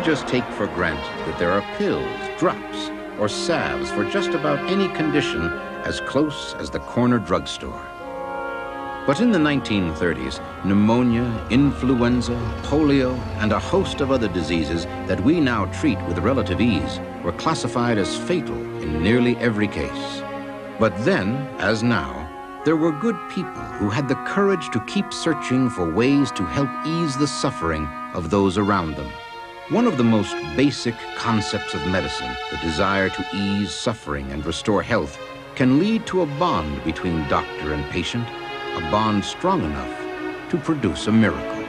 just take for granted that there are pills, drops, or salves for just about any condition as close as the corner drugstore. But in the 1930s, pneumonia, influenza, polio, and a host of other diseases that we now treat with relative ease were classified as fatal in nearly every case. But then, as now, there were good people who had the courage to keep searching for ways to help ease the suffering of those around them. One of the most basic concepts of medicine, the desire to ease suffering and restore health, can lead to a bond between doctor and patient, a bond strong enough to produce a miracle.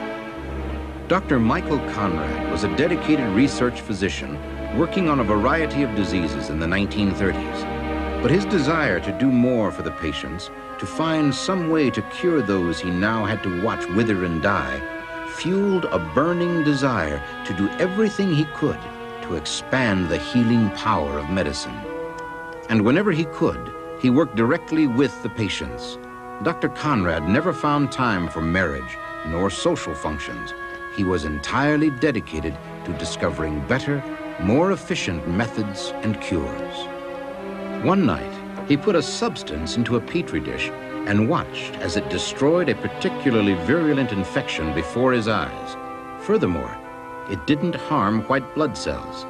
Dr. Michael Conrad was a dedicated research physician working on a variety of diseases in the 1930s. But his desire to do more for the patients, to find some way to cure those he now had to watch wither and die, fueled a burning desire to do everything he could to expand the healing power of medicine. And whenever he could, he worked directly with the patients. Dr. Conrad never found time for marriage nor social functions. He was entirely dedicated to discovering better, more efficient methods and cures. One night, he put a substance into a petri dish and watched as it destroyed a particularly virulent infection before his eyes. Furthermore, it didn't harm white blood cells.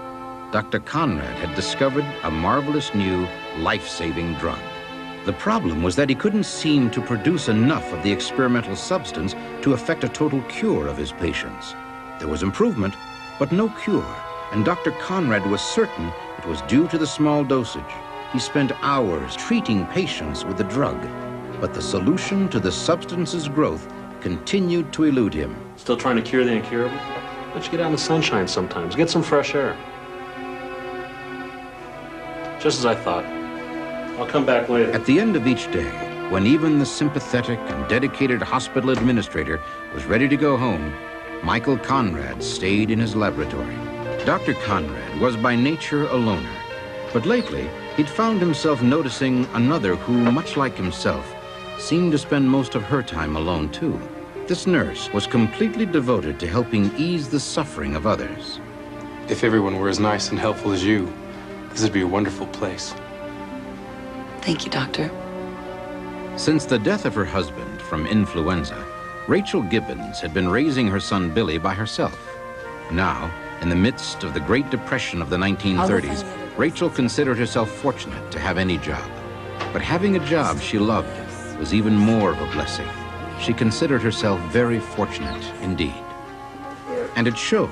Dr. Conrad had discovered a marvelous new life-saving drug. The problem was that he couldn't seem to produce enough of the experimental substance to effect a total cure of his patients. There was improvement, but no cure, and Dr. Conrad was certain it was due to the small dosage. He spent hours treating patients with the drug, but the solution to the substance's growth continued to elude him. Still trying to cure the incurable? Why don't you get out in the sunshine sometimes? Get some fresh air. Just as I thought. I'll come back later. At the end of each day, when even the sympathetic and dedicated hospital administrator was ready to go home, Michael Conrad stayed in his laboratory. Dr. Conrad was by nature a loner, but lately he'd found himself noticing another who, much like himself, seemed to spend most of her time alone too. This nurse was completely devoted to helping ease the suffering of others. If everyone were as nice and helpful as you, this would be a wonderful place. Thank you, Doctor. Since the death of her husband from influenza, Rachel Gibbons had been raising her son Billy by herself. Now, in the midst of the Great Depression of the 1930s, Rachel considered herself fortunate to have any job. But having a job she loved was even more of a blessing. She considered herself very fortunate indeed. And it showed,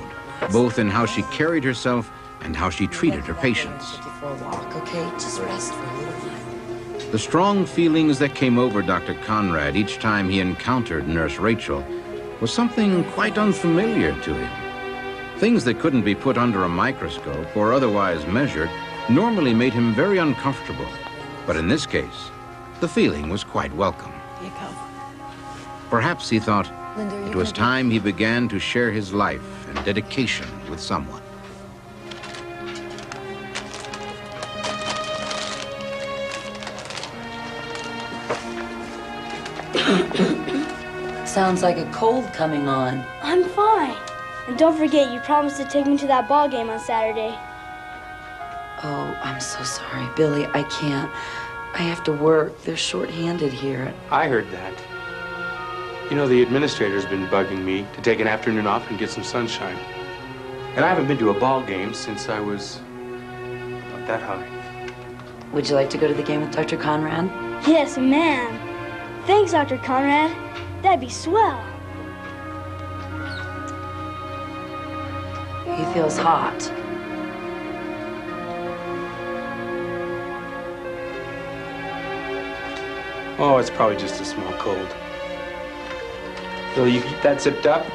both in how she carried herself and how she treated her patients. Okay, just rest for a little while. The strong feelings that came over Dr. Conrad each time he encountered Nurse Rachel was something quite unfamiliar to him. Things that couldn't be put under a microscope or otherwise measured normally made him very uncomfortable. But in this case, the feeling was quite welcome. Here you go. Perhaps he thought Linda, it was time he began to share his life and dedication with someone. Sounds like a cold coming on. I'm fine. And don't forget, you promised to take me to that ball game on Saturday. Oh, I'm so sorry, Billy. I can't. I have to work. They're short-handed here. I heard that. You know, the administrator's been bugging me to take an afternoon off and get some sunshine. And I haven't been to a ball game since I was about that high. Would you like to go to the game with Dr. Conrad? Yes, ma'am. Thanks, Dr. Conrad. That'd be swell. He feels hot. Oh, it's probably just a small cold. Bill, you keep that zipped up.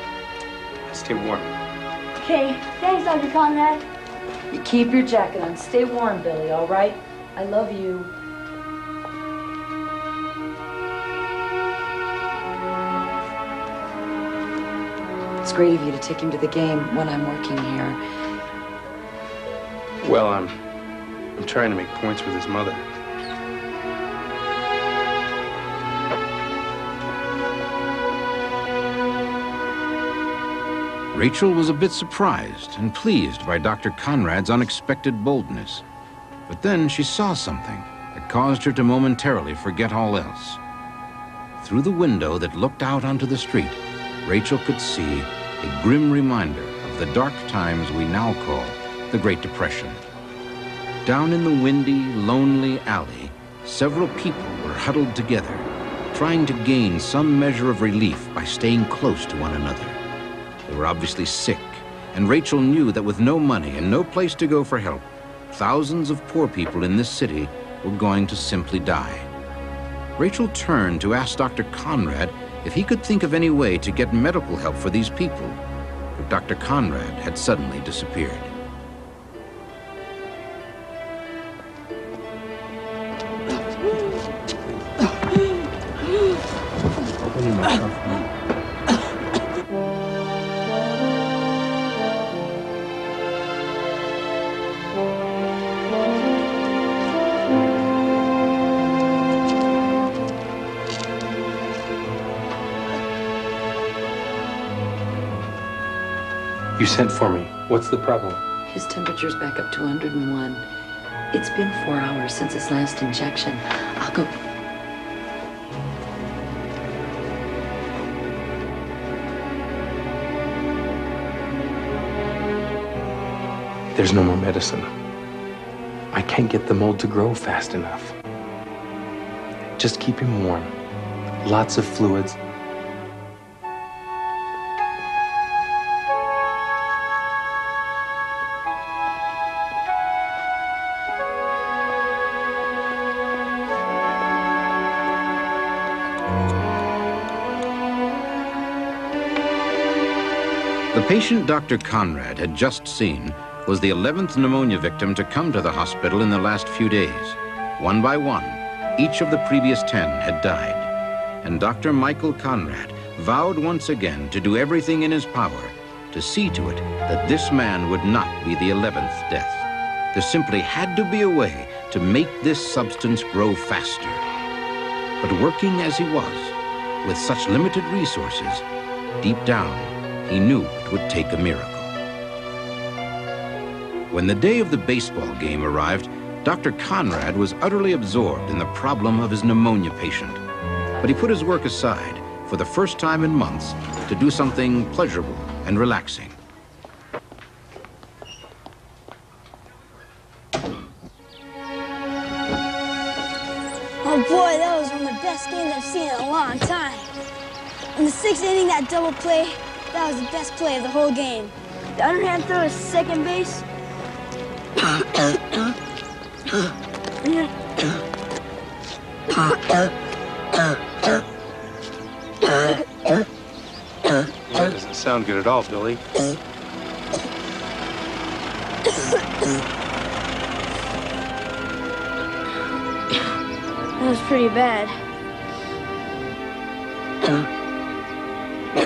Stay warm. Okay, thanks, Dr. Conrad. You keep your jacket on. Stay warm, Billy, all right? I love you. It's great of you to take him to the game when I'm working here. Well, I'm trying to make points with his mother. Rachel was a bit surprised and pleased by Dr. Conrad's unexpected boldness. But then she saw something that caused her to momentarily forget all else. Through the window that looked out onto the street, Rachel could see a grim reminder of the dark times we now call the Great Depression. Down in the windy, lonely alley, several people were huddled together, trying to gain some measure of relief by staying close to one another. They were obviously sick, and Rachel knew that with no money and no place to go for help, thousands of poor people in this city were going to simply die. Rachel turned to ask Dr. Conrad if he could think of any way to get medical help for these people, but Dr. Conrad had suddenly disappeared. You sent for me. What's the problem? His temperature's back up to 101. It's been 4 hours since his last injection. I'll go. There's no more medicine. I can't get the mold to grow fast enough. Just keep him warm. Lots of fluids. The patient Dr. Conrad had just seen was the 11th pneumonia victim to come to the hospital in the last few days. One by one, each of the previous 10 had died. And Dr. Michael Conrad vowed once again to do everything in his power to see to it that this man would not be the 11th death. There simply had to be a way to make this substance grow faster. But working as he was, with such limited resources, deep down, he knew it would take a miracle. When the day of the baseball game arrived, Dr. Conrad was utterly absorbed in the problem of his pneumonia patient. But he put his work aside for the first time in months to do something pleasurable and relaxing. Oh boy, that was one of the best games I've seen in a long time. In the 6th inning, that double play, that was the best play of the whole game. The underhand throw to second base. That doesn't sound good at all, Billy. That was pretty bad. I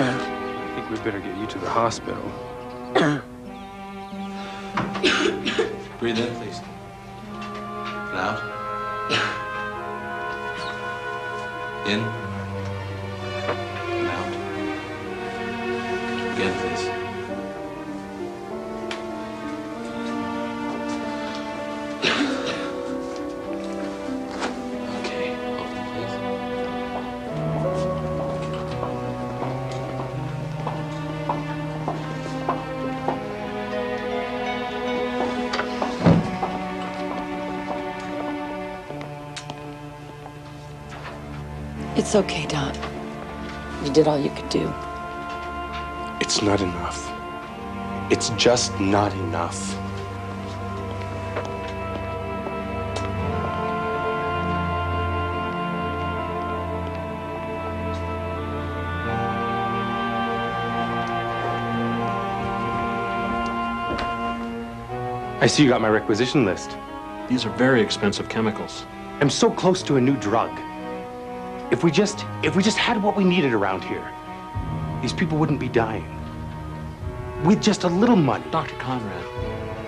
think we better get you to the hospital. Breathe in, please. And out. In. And out. Again, please. Okay, open, please. It's okay, Doc. You did all you could do. It's not enough. It's just not enough. I see you got my requisition list. These are very expensive chemicals. I'm so close to a new drug. If we just had what we needed around here, these people wouldn't be dying. With just a little money. Dr. Conrad,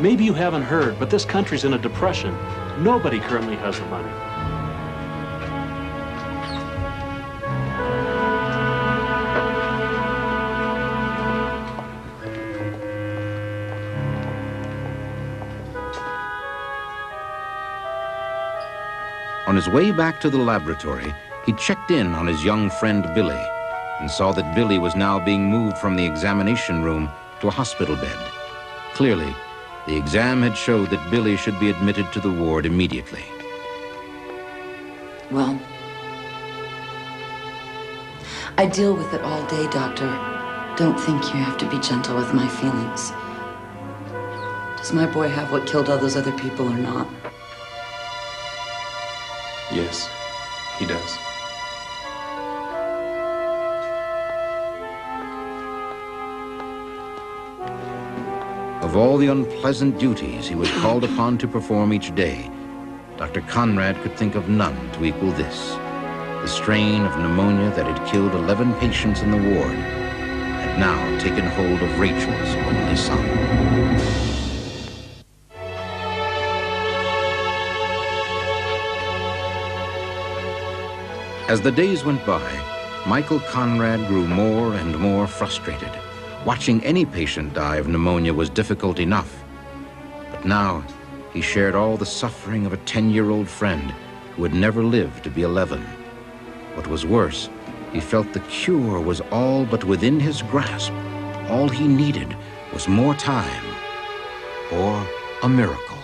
maybe you haven't heard, but this country's in a depression. Nobody currently has the money. his way back to the laboratory, he checked in on his young friend Billy and saw that Billy was now being moved from the examination room to a hospital bed. Clearly, the exam had showed that Billy should be admitted to the ward immediately. Well, I deal with it all day, Doctor. Don't think you have to be gentle with my feelings. Does my boy have what killed all those other people or not? Yes, he does. Of all the unpleasant duties he was called upon to perform each day, Dr. Conrad could think of none to equal this. The strain of pneumonia that had killed 11 patients in the ward had now taken hold of Rachel's only son. As the days went by, Michael Conrad grew more and more frustrated. Watching any patient die of pneumonia was difficult enough. But now, he shared all the suffering of a 10-year-old friend who had never lived to be 11. What was worse, he felt the cure was all but within his grasp. All he needed was more time, or a miracle.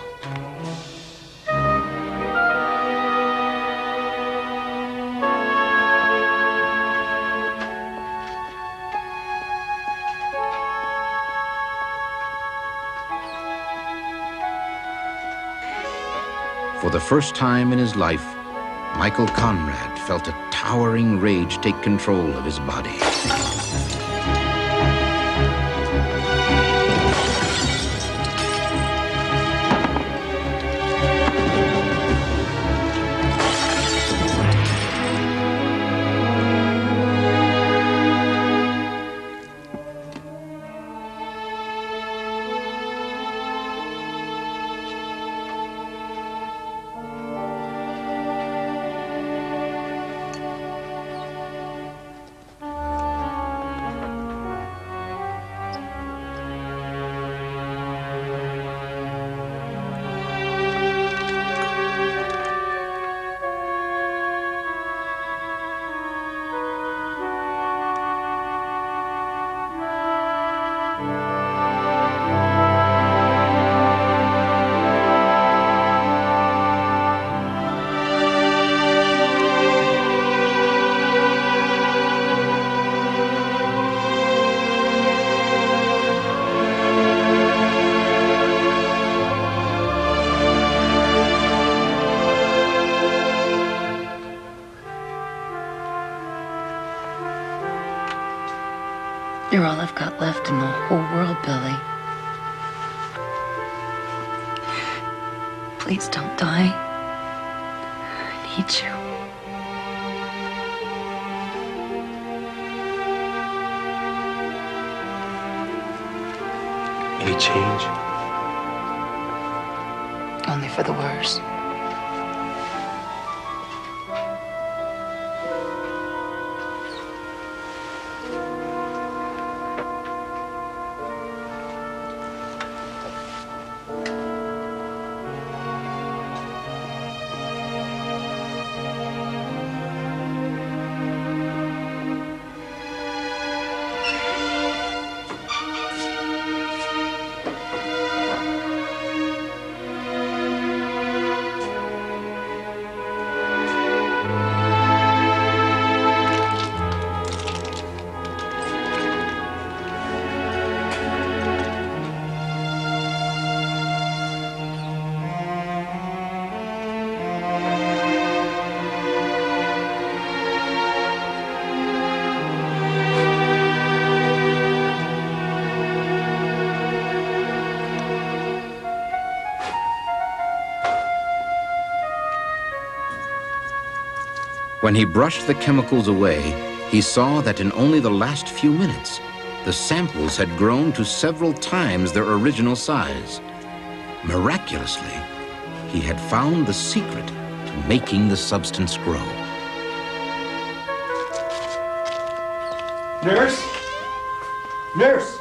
For the first time in his life, Michael Conrad felt a towering rage take control of his body. You're all I've got left in the whole world, Billy. Please don't die. I need you. Any change? Only for the worse. When he brushed the chemicals away, he saw that in only the last few minutes, the samples had grown to several times their original size. Miraculously, he had found the secret to making the substance grow. Nurse? Nurse!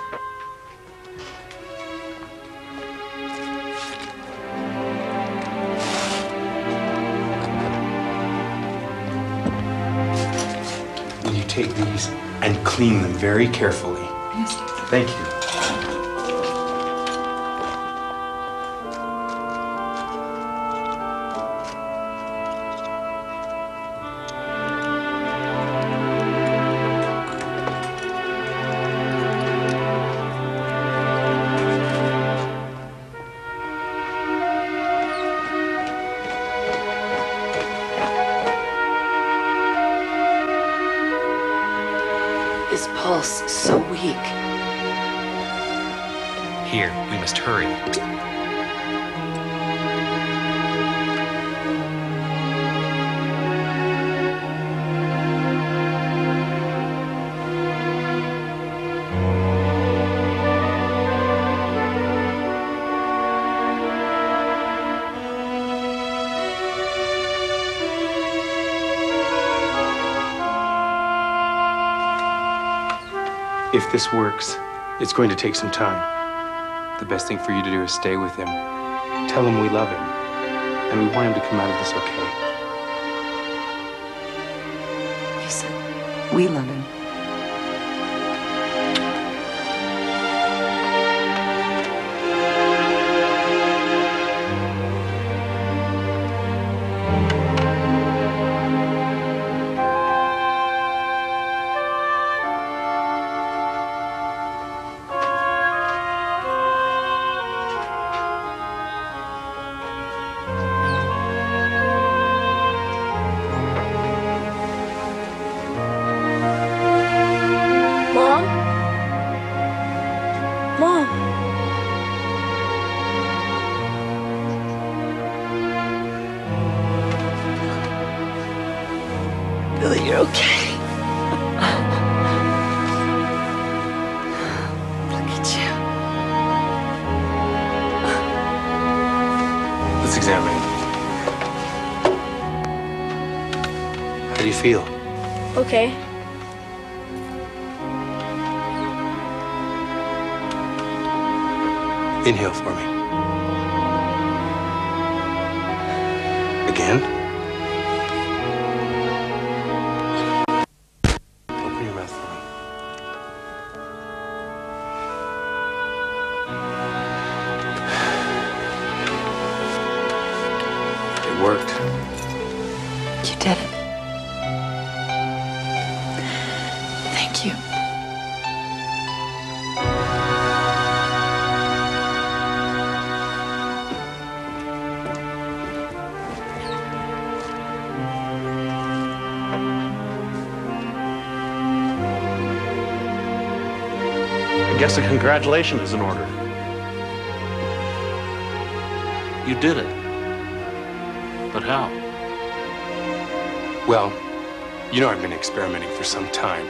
take these and clean them very carefully. Yes, doctor. Thank you. His pulse so weak. Here, we must hurry. If this works, it's going to take some time. The best thing for you to do is stay with him. Tell him we love him, and we want him to come out of this okay. You said we love him. Mom! Billy, you're okay. Look at you. Let's examine him. How do you feel? Okay. Inhale for me. Again. Open your mouth for me. It worked. You did it. Thank you. I guess a congratulation is in order. You did it. But how? Well, you know I've been experimenting for some time,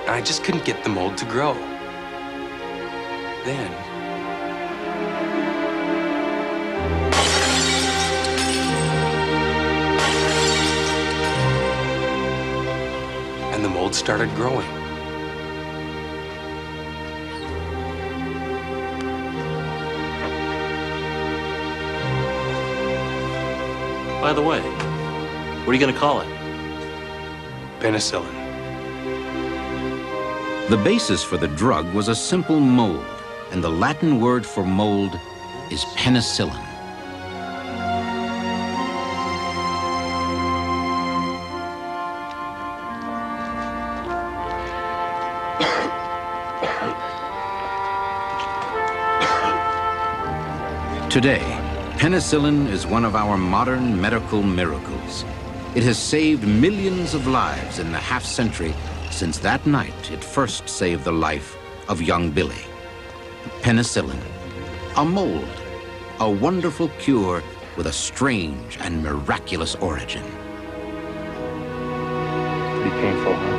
and I just couldn't get the mold to grow. Then, and the mold started growing. By the way, what are you going to call it? Penicillin. The basis for the drug was a simple mold, and the Latin word for mold is penicillin. Today, penicillin is one of our modern medical miracles. It has saved millions of lives in the half-century since that night it first saved the life of young Billy. Penicillin, a mold, a wonderful cure with a strange and miraculous origin. Pretty painful, huh?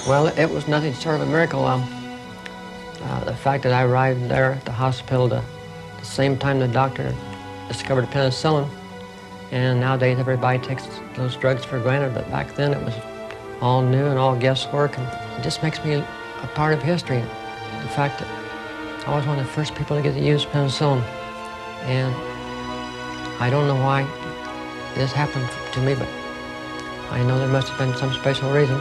Well, it was nothing short of a miracle. The fact that I arrived there at the hospital the same time the doctor discovered penicillin, and nowadays everybody takes those drugs for granted, but back then it was all new and all guesswork, and it just makes me a part of history. The fact that I was one of the first people to get to use penicillin, and I don't know why this happened to me, but I know there must have been some special reason.